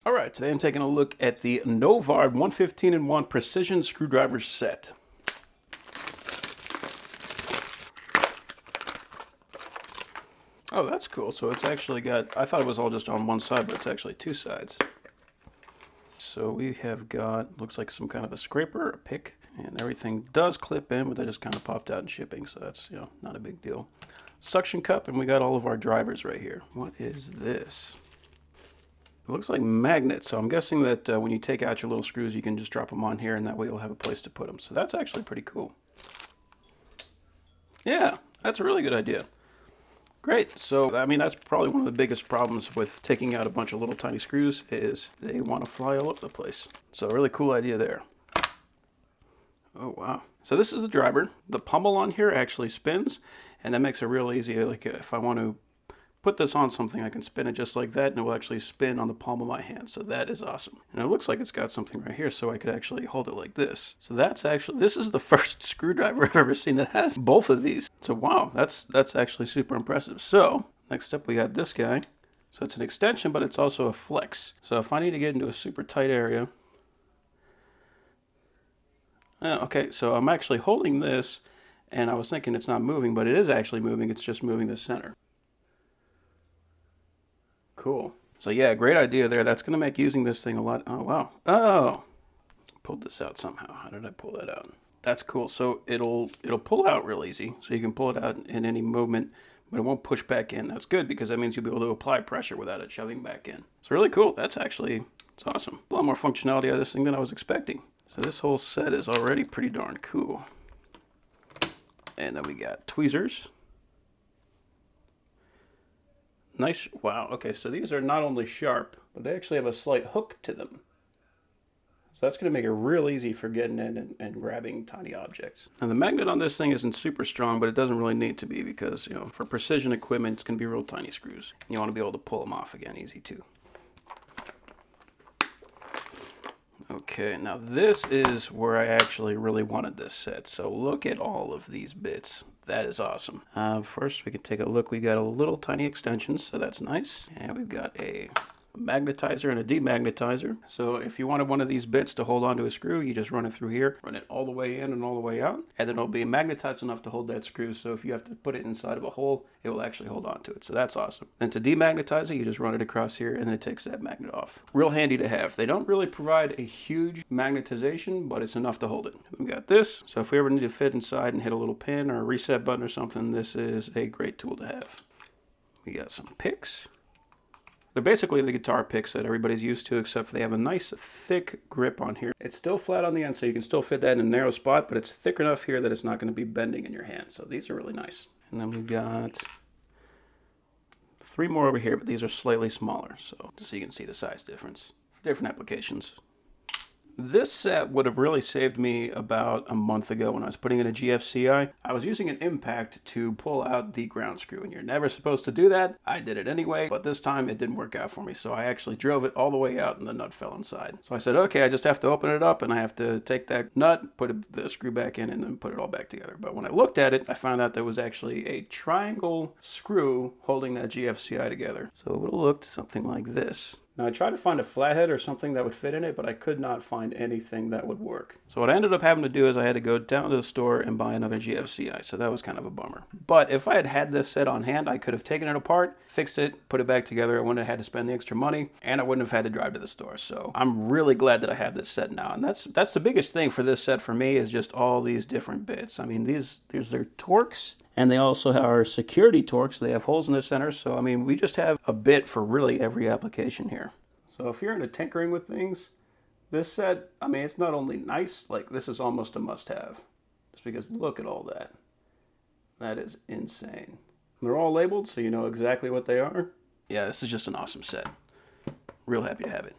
All right, today I'm taking a look at the Novoard 115-in-1 precision screwdriver set. Oh, that's cool. So it's actually got, I thought it was all just on one side, but it's actually two sides. So we have got, looks like some kind of a scraper, a pick, and everything does clip in, but they just kind of popped out in shipping, so that's, not a big deal. Suction cup, and we got all of our drivers right here. What is this? It looks like magnets, so I'm guessing that when you take out your little screws, you can just drop them on here, and that way you'll have a place to put them. So that's actually pretty cool. Yeah, that's a really good idea. Great. So, I mean, that's probably one of the biggest problems with taking out a bunch of little tiny screws is they want to fly all over the place. So, a really cool idea there. Oh, wow. So this is the driver. The pommel on here actually spins, and that makes it real easy. Like if I want to put this on something, I can spin it just like that, and it will actually spin on the palm of my hand. So that is awesome. And it looks like it's got something right here, so I could actually hold it like this. So that's actually, this is the first screwdriver I've ever seen that has both of these. So wow, that's actually super impressive. So next up we got this guy. So it's an extension, but it's also a flex. So if I need to get into a super tight area, okay, so I'm actually holding this, and I was thinking it's not moving, but it is actually moving. It's just moving the center. Cool. So yeah, great idea there. That's going to make using this thing a lot. Oh, wow. Oh, pulled this out somehow. How did I pull that out? That's cool. So it'll pull out real easy. So you can pull it out in any movement, but it won't push back in. That's good because that means you'll be able to apply pressure without it shoving back in. It's really cool. It's awesome. A lot more functionality out of this thing than I was expecting. So this whole set is already pretty darn cool. And then we got tweezers. Nice. Wow. Okay, so these are not only sharp, but they actually have a slight hook to them. So that's going to make it real easy for getting in and grabbing tiny objects. Now the magnet on this thing isn't super strong, but it doesn't really need to be because, for precision equipment, it's going to be real tiny screws. And you want to be able to pull them off again easy too. Okay, now this is where I actually really wanted this set. So look at all of these bits. That is awesome. First, we can take a look. We got a little tiny extensions, so that's nice. And we've got a magnetizer and a demagnetizer. So if you wanted one of these bits to hold onto a screw, you just run it through here, run it all the way in and all the way out, and then it'll be magnetized enough to hold that screw. So if you have to put it inside of a hole, it will actually hold on to it. So that's awesome. Then to demagnetize it, you just run it across here and then it takes that magnet off. Real handy to have. They don't really provide a huge magnetization, but it's enough to hold it. We've got this. So if we ever need to fit inside and hit a little pin or a reset button or something, this is a great tool to have. We got some picks. They're basically the guitar picks that everybody's used to, except for they have a nice thick grip on here. It's still flat on the end, so you can still fit that in a narrow spot, but it's thick enough here that it's not going to be bending in your hand. So these are really nice. And then we've got 3 more over here, but these are slightly smaller, so just so you can see the size difference. Different applications. This set would have really saved me about a month ago when I was putting in a GFCI. I was using an impact to pull out the ground screw, and you're never supposed to do that. I did it anyway, but this time it didn't work out for me, so I actually drove it all the way out and the nut fell inside. So I said, okay, I just have to open it up and I have to take that nut, put the screw back in, and then put it all back together. But when I looked at it, I found out there was actually a triangle screw holding that GFCI together. So it would have looked something like this. Now I tried to find a flathead or something that would fit in it, but I could not find anything that would work. So what I ended up having to do is I had to go down to the store and buy another GFCI, so that was kind of a bummer. But if I had had this set on hand, I could have taken it apart, fixed it, put it back together. I wouldn't have had to spend the extra money, and I wouldn't have had to drive to the store. So I'm really glad that I have this set now, and that's the biggest thing for this set for me is just all these different bits. I mean, these are Torx. And they also are security Torx. They have holes in the center. So, I mean, we just have a bit for really every application here. So if you're into tinkering with things, this set, I mean, it's not only nice, like this is almost a must-have. Just because look at all that. That is insane. They're all labeled, so you know exactly what they are. Yeah, this is just an awesome set. Real happy to have it.